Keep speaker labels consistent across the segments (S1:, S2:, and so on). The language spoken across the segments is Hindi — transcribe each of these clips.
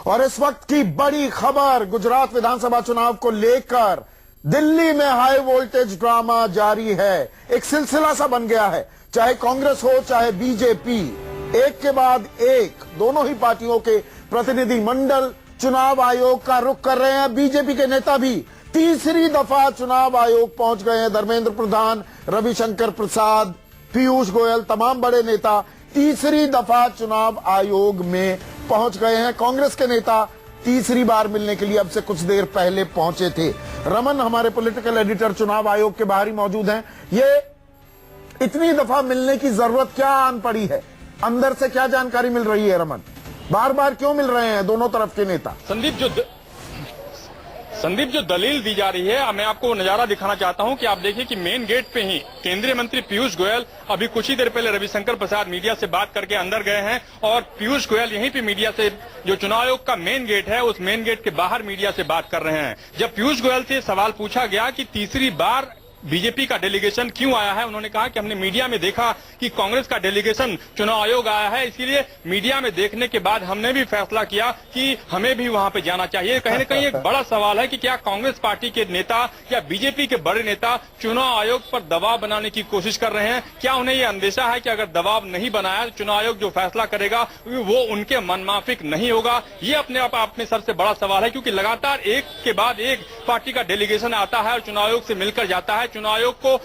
S1: और इस वक्त की बड़ी खबर, गुजरात विधानसभा चुनाव को लेकर दिल्ली में हाई वोल्टेज ड्रामा जारी है। एक सिलसिला सा बन गया है, चाहे कांग्रेस हो चाहे बीजेपी, एक के बाद एक दोनों ही पार्टियों के प्रतिनिधि मंडल चुनाव आयोग का रुख कर रहे हैं। बीजेपी के नेता भी तीसरी दफा चुनाव आयोग पहुंच गए हैं। धर्मेंद्र प्रधान, रविशंकर प्रसाद, पीयूष गोयल, तमाम बड़े नेता तीसरी दफा चुनाव आयोग में पहुंच गए हैं। कांग्रेस के नेता तीसरी बार मिलने के लिए अब से कुछ देर पहले पहुंचे थे। रमन, हमारे पॉलिटिकल एडिटर, चुनाव आयोग के बाहर ही मौजूद हैं। ये इतनी दफा मिलने की जरूरत क्या आन पड़ी है? अंदर से क्या जानकारी मिल रही है? रमन, बार बार क्यों मिल रहे हैं दोनों तरफ के नेता?
S2: संदीप, जो दलील दी जा रही है, मैं आपको नजारा दिखाना चाहता हूं कि आप देखिए कि मेन गेट पे ही केंद्रीय मंत्री पीयूष गोयल अभी कुछ ही देर पहले रविशंकर प्रसाद मीडिया से बात करके अंदर गए हैं और पीयूष गोयल यहीं पे मीडिया से, जो चुनाव आयोग का मेन गेट है, उस मेन गेट के बाहर मीडिया से बात कर रहे हैं। जब पीयूष गोयल से सवाल पूछा गया कि तीसरी बार बीजेपी का डेलीगेशन क्यों आया है, उन्होंने कहा कि हमने मीडिया में देखा कि कांग्रेस का डेलीगेशन चुनाव आयोग आया है, इसीलिए मीडिया में देखने के बाद हमने भी फैसला किया कि हमें भी वहां पे जाना चाहिए। कहीं न कहीं एक बड़ा सवाल है कि क्या कांग्रेस पार्टी के नेता या बीजेपी के बड़े नेता चुनाव आयोग पर दबाव बनाने की कोशिश कर रहे हैं? क्या उन्हें यह अंदेशा है कि अगर दबाव नहीं बनाया तो चुनाव आयोग जो फैसला करेगा वो उनके मनमाफिक नहीं होगा? ये अपने आप में सबसे बड़ा सवाल है, क्योंकि लगातार एक के बाद एक पार्टी का डेलीगेशन आता है और चुनाव आयोग से मिलकर जाता है। चुनाव आयोग को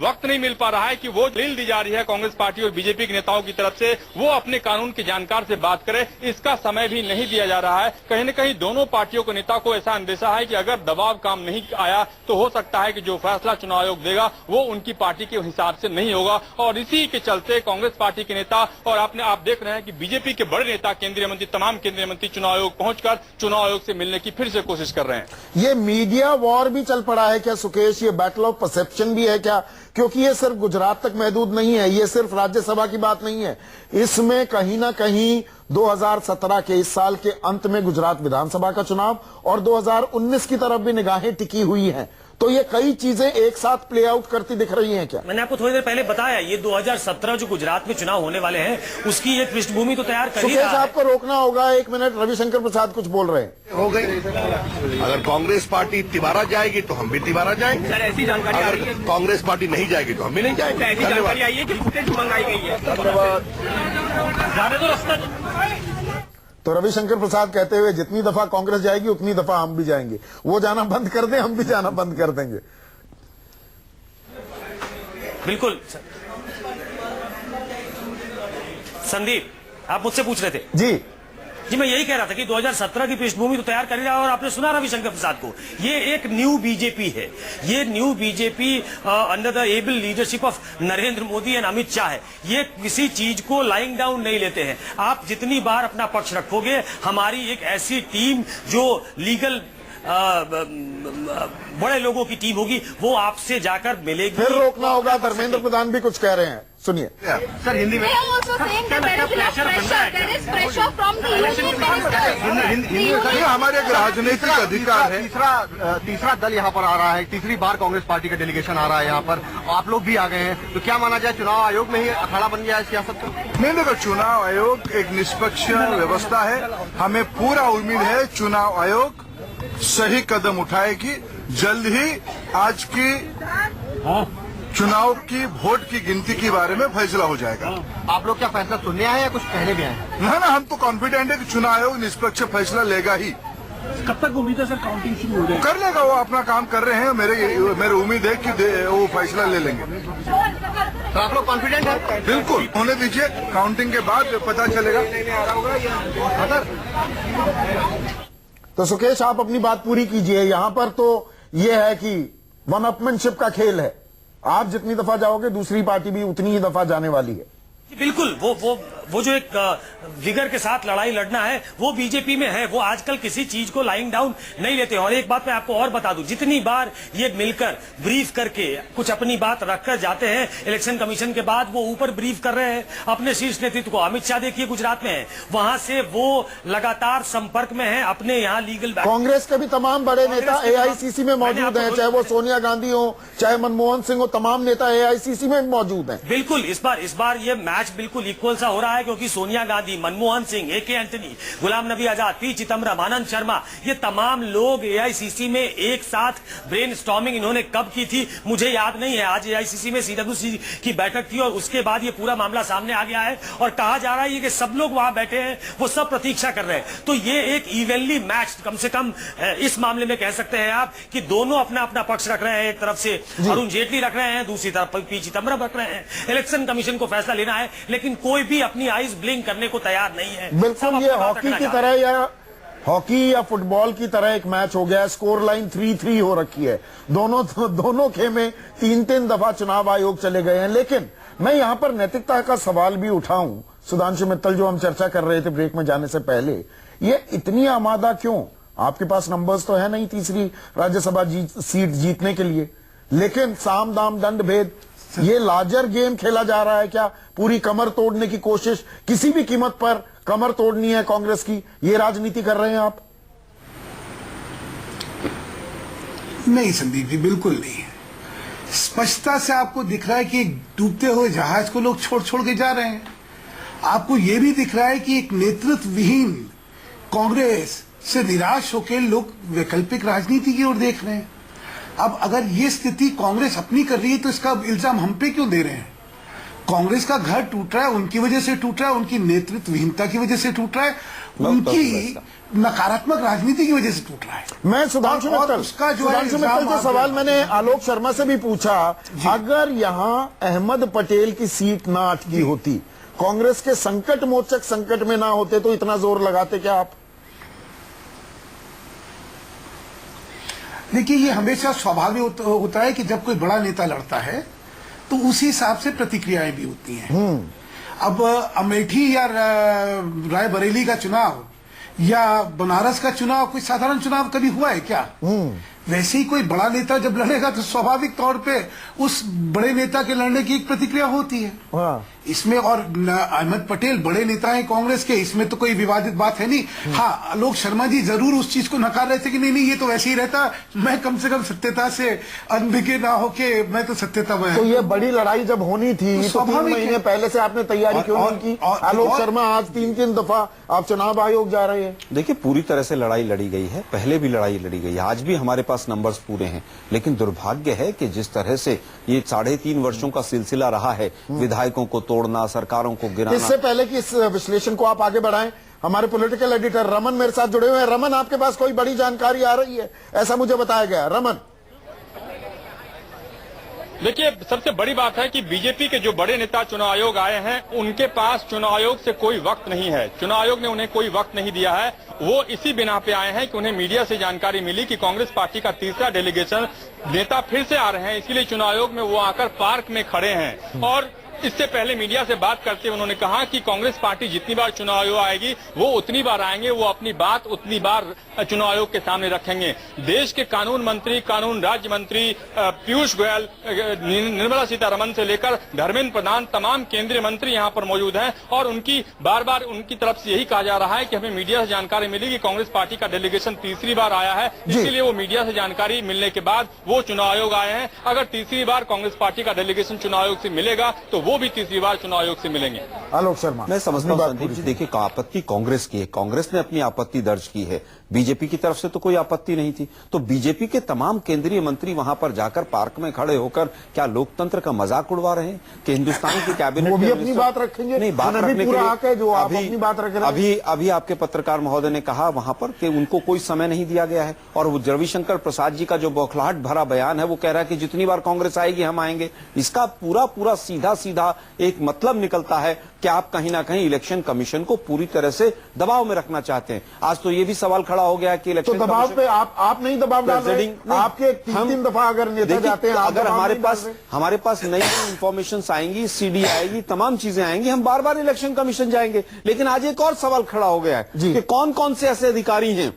S2: वक्त नहीं मिल पा रहा है कि वो दलील दी जा रही है कांग्रेस पार्टी और बीजेपी के नेताओं की तरफ से, वो अपने कानून के जानकार से बात करे, इसका समय भी नहीं दिया जा रहा है। कहीं न कहीं दोनों पार्टियों के नेता को ऐसा अंदेशा है कि अगर दबाव काम नहीं आया तो हो सकता है कि जो फैसला चुनाव आयोग देगा वो उनकी पार्टी के हिसाब से नहीं होगा। और इसी के चलते कांग्रेस पार्टी के नेता और आप देख रहे हैं कि बीजेपी के बड़े नेता, केंद्रीय मंत्री, तमाम केंद्रीय मंत्री चुनाव आयोग पहुंचकर चुनाव आयोग से मिलने की फिर से कोशिश कर रहे हैं।
S1: ये मीडिया वॉर भी चल पड़ा है क्या सुकेश? ये बैटल ऑफ परसेप्शन भी है क्या? क्योंकि ये सिर्फ गुजरात तक महदूद नहीं है, ये सिर्फ राज्यसभा की बात नहीं है, इसमें कहीं ना कहीं 2017 के इस साल के अंत में गुजरात विधानसभा का चुनाव और 2019 की तरफ भी निगाहें टिकी हुई हैं। तो ये कई चीजें एक साथ प्ले आउट करती दिख रही हैं क्या?
S3: मैंने आपको थोड़ी देर पहले बताया, ये 2017 जो गुजरात में चुनाव होने वाले हैं उसकी एक पृष्ठभूमि तो तैयार कर ही रहा है।
S1: आपको रोकना होगा, एक मिनट। रविशंकर प्रसाद कुछ बोल रहे हैं।
S4: हो गई, अगर कांग्रेस पार्टी तिवारा जाएगी तो हम भी तिवारा जाएंगे।
S3: सर, ऐसी जानकारी
S4: अगर कांग्रेस पार्टी नहीं जाएगी तो हम भी नहीं जाएंगे।
S3: ऐसी जानकारी आई है कि फुटेज मंगाई गई है। धन्यवाद।
S1: तो रविशंकर प्रसाद कहते हुए जितनी दफा कांग्रेस जाएगी उतनी दफा हम भी जाएंगे। वो जाना बंद कर दें, हम भी जाना बंद कर देंगे।
S3: बिल्कुल। संदीप, आप मुझसे पूछ रहे थे?
S1: जी,
S3: मैं यही कह रहा था कि 2017 की पृष्ठभूमि तो तैयार कर ही रहा है और आपने सुना रविशंकर प्रसाद को, ये एक न्यू बीजेपी है। ये new BJP under the able leadership of Narendra Modi and Amit Shah है। ये किसी चीज को लाइंग डाउन नहीं लेते हैं। आप जितनी बार अपना पक्ष रखोगे, हमारी एक ऐसी टीम जो लीगल बड़े लोगों की टीम होगी, वो आपसे जाकर मिलेगी।
S1: फिर रोकना होगा। धर्मेंद्र प्रधान भी कुछ कह रहे हैं, सुनिए।
S4: सर, हिंदी में हमारे एक राजनीतिक अधिकार है। तीसरा दल यहाँ पर आ रहा है, तीसरी बार कांग्रेस पार्टी का डेलीगेशन आ रहा है यहाँ पर, आप लोग भी आ गए हैं, तो क्या माना जाए चुनाव आयोग में ही अखाड़ा बन गया है सियासत का?
S5: नहीं, देखो, चुनाव आयोग एक निष्पक्ष व्यवस्था है। हमें पूरा उम्मीद है चुनाव आयोग सही कदम उठाएगी। जल्द ही आज की चुनाव की वोट की गिनती के बारे में फैसला हो जाएगा।
S4: आप लोग क्या फैसला सुनने आए या कुछ कहने भी आए?
S5: ना, हम तो कॉन्फिडेंट है कि चुनाव आयोग निष्पक्ष फैसला लेगा ही।
S6: कब तक उम्मीद है सर काउंटिंग शुरू हो जाएगी?
S5: कर लेगा, वो अपना काम कर रहे हैं। मेरी उम्मीद है कि वो फैसला ले लेंगे।
S4: तो आप लोग कॉन्फिडेंट है?
S5: बिल्कुल, होने दीजिए, काउंटिंग के बाद पता चलेगा।
S1: तो सुकेश, आप अपनी बात पूरी कीजिए। यहां पर तो यह है कि वन अपमैनशिप का खेल है। आप जितनी दफा जाओगे दूसरी पार्टी भी उतनी ही दफा जाने वाली है।
S3: बिल्कुल, वो जो एक विगर के साथ लड़ाई लड़ना है वो बीजेपी में है। वो आजकल किसी चीज को लाइंग डाउन नहीं लेते। और एक बात मैं आपको और बता दूं, जितनी बार ये मिलकर ब्रीफ करके कुछ अपनी बात रखकर जाते हैं इलेक्शन कमीशन के बाद, वो ऊपर ब्रीफ कर रहे हैं अपने शीर्ष नेतृत्व को। अमित शाह देखिए गुजरात में है, वहां से वो लगातार संपर्क में है अपने यहाँ लीगल।
S1: कांग्रेस के भी तमाम बड़े नेता एआईसीसी में मौजूद हैं, चाहे वो सोनिया गांधी हो चाहे मनमोहन सिंह हो, तमाम नेता एआईसीसी में मौजूद हैं।
S3: बिल्कुल, इस बार ये मैच बिल्कुल इक्वल सा हो रहा है, क्योंकि Sonia Gandhi, Manmohan Singh, AK Antony, Ghulam Nabi Azad, P Chidambaram, Anand Sharma, ये तमाम लोग AICC में एक साथ ब्रेनस्टॉर्मिंग इन्होंने कब की थी मुझे याद नहीं है। आज AICC में CWC की बैठक थी और उसके बाद ये पूरा मामला सामने आ गया है और कहा जा रहा है कि सब लोग वहां बैठे हैं, वो सब प्रतीक्षा कर रहे हैं। तो ये एक इवनली मैच, कम से कम इस मामले में कह सकते हैं आप कि दोनों अपना अपना पक्ष रख रहे हैं। एक तरफ से अरुण जेटली रख रहे हैं, दूसरी तरफ P चिदम्बरम रख रहे हैं। इलेक्शन कमीशन को फैसला लेना है, लेकिन कोई भी अपनी आईज ब्लिंक करने को तैयार नहीं है।
S1: बिल्कुल, ये हॉकी की तरह या हॉकी या फुटबॉल की तरह एक मैच हो गया है। स्कोर लाइन 3-3 हो रखी है। दोनों खेमे 3-3 दफा चुनाव आयोग चले गए हैं। लेकिन मैं यहां पर नैतिकता का सवाल भी उठाऊं, सुधांशु मित्तल, जो हम चर्चा कर रहे थे ब्रेक में जाने से पहले, ये इतनी आमादा क्यों? आपके पास नंबर्स तो है नहीं तीसरी राज्यसभा सीट जीतने के लिए, लेकिन साम दाम दंड भेद, ये लार्जर गेम खेला जा रहा है क्या? पूरी कमर तोड़ने की कोशिश, किसी भी कीमत पर कमर तोड़नी है कांग्रेस की, ये राजनीति कर रहे हैं आप?
S7: नहीं संदीप जी, बिल्कुल नहीं। स्पष्टता से आपको दिख रहा है कि एक डूबते हुए जहाज को लोग छोड़ छोड़ के जा रहे हैं। आपको यह भी दिख रहा है कि एक नेतृत्व विहीन कांग्रेस से निराश होकर लोग वैकल्पिक राजनीति की ओर देख रहे हैं। अब अगर ये स्थिति कांग्रेस अपनी कर रही है तो इसका इल्जाम हम पे क्यों दे रहे हैं? कांग्रेस का घर टूट रहा है, उनकी वजह से टूट रहा है, उनकी नेतृत्व विहीनता की वजह से टूट रहा है, उनकी नकारात्मक राजनीति की वजह से टूट रहा है।
S1: मैं सुधांशु मित्तल, जो सवाल मैंने आलोक शर्मा से भी पूछा, अगर यहां अहमद पटेल की सीट ना अटकी होती, कांग्रेस के संकट मोचक संकट में ना होते, तो इतना जोर लगाते क्या आप?
S7: देखिए, ये हमेशा स्वाभाविक होता है कि जब कोई बड़ा नेता लड़ता है तो उसी हिसाब से प्रतिक्रियाएं भी होती हैं। अब अमेठी या रायबरेली का चुनाव या बनारस का चुनाव कोई साधारण चुनाव कभी हुआ है क्या? वैसे ही कोई बड़ा नेता जब लड़ेगा तो स्वाभाविक तौर पे उस बड़े नेता के लड़ने की एक प्रतिक्रिया होती है। इसमें और अहमद पटेल बड़े नेता हैं कांग्रेस के, इसमें तो कोई विवादित बात है नहीं। हाँ, आलोक शर्मा जी जरूर उस चीज को नकार रहे थे कि नहीं ये तो वैसे ही रहता, मैं कम से कम सत्यता से अनभिज्ञ ना होके मैं तो सत्यता में।
S1: तो ये बड़ी लड़ाई जब होनी थी तो 3 महीने पहले से आपने तैयारी क्यों नहीं की? आलोक शर्मा, आज 3 दफा आप चुनाव आयोग जा रहे हैं।
S8: देखिए, पूरी तरह से लड़ाई लड़ी गई है, पहले भी लड़ाई लड़ी गई है, आज भी हमारे पास नंबर्स पूरे हैं। लेकिन दुर्भाग्य है कि जिस तरह से ये 3.5 वर्षों का सिलसिला रहा है, विधायकों को तोड़ना, सरकारों को गिराना।
S1: इससे पहले कि इस विश्लेषण को आप आगे बढ़ाएं, हमारे पॉलिटिकल एडिटर रमन मेरे साथ जुड़े हुए हैं। रमन, आपके पास कोई बड़ी जानकारी आ रही है, ऐसा मुझे बताया गया। रमन,
S2: देखिए, सबसे बड़ी बात है कि बीजेपी के जो बड़े नेता चुनाव आयोग आए हैं, उनके पास चुनाव आयोग से कोई वक्त नहीं है। चुनाव आयोग ने उन्हें कोई वक्त नहीं दिया है। वो इसी बिना पे आए हैं कि उन्हें मीडिया से जानकारी मिली कि कांग्रेस पार्टी का तीसरा डेलीगेशन नेता फिर से आ रहे हैं, इसलिए चुनाव आयोग में वो आकर पार्क में खड़े हैं। और इससे पहले मीडिया से बात करते उन्होंने कहा कि कांग्रेस पार्टी जितनी बार चुनाव आयोग आएगी वो उतनी बार आएंगे, वो अपनी बात उतनी बार चुनाव आयोग के सामने रखेंगे। देश के कानून मंत्री, कानून राज्य मंत्री पीयूष गोयल, निर्मला सीतारमन से लेकर धर्मेंद्र प्रधान, तमाम केंद्रीय मंत्री यहाँ पर मौजूद हैं और उनकी बार बार उनकी तरफ से यही कहा जा रहा है कि हमें मीडिया से जानकारी मिली कि कांग्रेस पार्टी का डेलीगेशन तीसरी बार आया है, इसीलिए वो मीडिया से जानकारी मिलने के बाद वो चुनाव आयोग आए हैं। अगर तीसरी बार कांग्रेस पार्टी का डेलीगेशन चुनाव आयोग से मिलेगा तो वो भी तीसरी बार चुनाव आयोग से मिलेंगे।
S1: आलोक शर्मा,
S8: मैं समझता हूं संदीप जी, देखिए, आपत्ति कांग्रेस की है, कांग्रेस ने अपनी आपत्ति दर्ज की है, बीजेपी की तरफ से तो कोई आपत्ति नहीं थी। तो बीजेपी के तमाम केंद्रीय मंत्री वहां पर जाकर पार्क में खड़े होकर क्या लोकतंत्र का मजाक उड़वा रहे हैं कि हिंदुस्तान की कैबिनेट
S1: वो भी अपनी बात रखेंगे?
S8: नहीं, बात रखने के लिए
S1: जो आप अपनी बात रख रहे हैं।
S8: अभी आपके पत्रकार महोदय ने कहा वहां पर कि उनको कोई समय नहीं दिया गया है, और वो रविशंकर प्रसाद जी का जो बौखलाहट भरा बयान है, वो कह रहा है कि जितनी बार कांग्रेस आएगी हम आएंगे। इसका पूरा सीधा एक मतलब निकलता है कि आप कहीं ना कहीं इलेक्शन कमीशन को पूरी तरह से दबाव में रखना चाहते हैं। आज तो ये भी सवाल खड़ा हो गया कि इलेक्शन
S1: दबाव पे आप नहीं दबाव डाल रहे, आपके 3 दफा अगर नेता जाते हैं,
S8: अगर हमारे पास नई इंफॉर्मेशन आएंगी, सीडी आएगी, तमाम चीजें आएंगी, हम बार बार इलेक्शन कमीशन जाएंगे। लेकिन आज एक और सवाल खड़ा हो गया है कि कौन कौन से ऐसे अधिकारी हैं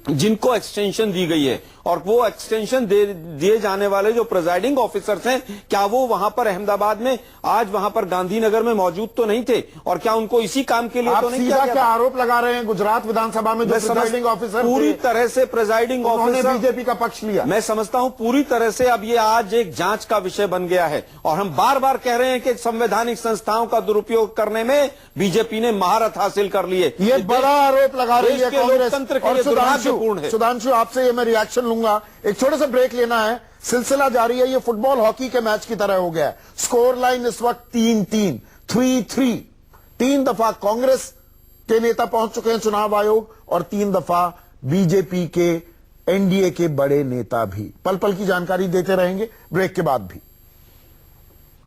S8: जिनको एक्सटेंशन दी गई है, और वो एक्सटेंशन दिए जाने वाले जो प्रिजाइडिंग ऑफिसर्स हैं, क्या वो वहां पर अहमदाबाद में आज वहां पर गांधीनगर में मौजूद तो नहीं थे? और क्या उनको इसी काम के लिए
S1: आप
S8: तो नहीं
S1: सीधा
S8: किया गया
S1: क्या
S8: था?
S1: आरोप लगा रहे हैं गुजरात विधानसभा में जो प्रिजाइडिंग ऑफिसर
S8: पूरी तरह से प्रिजाइडिंग
S1: उन्होंने
S8: ऑफिसर
S1: बीजेपी का पक्ष लिया?
S8: मैं समझता हूं पूरी तरह से अब ये आज एक जांच का विषय बन गया है, और हम बार बार कह रहे हैं कि संवैधानिक संस्थाओं का दुरुपयोग करने में बीजेपी ने महारत हासिल कर ली है।
S1: ये बड़ा आरोप लगा रही है
S8: देश के
S1: कांग्रेस।
S8: लोकतंत्र के
S1: और
S8: लिए दुर्भाग्यपूर्ण है।
S1: सुधांशु, आपसे ये मैं रिएक्शन लूंगा, एक छोटे से ब्रेक लेना है, सिलसिला जारी है। ये फुटबॉल हॉकी के मैच की तरह हो गया है। स्कोर लाइन इस वक्त 3-3, 3-3। 3 दफा कांग्रेस के नेता पहुंच चुके हैं चुनाव आयोग, और 3 दफा बीजेपी के एनडीए के बड़े नेता भी। पल पल की जानकारी देते रहेंगे ब्रेक के बाद भी।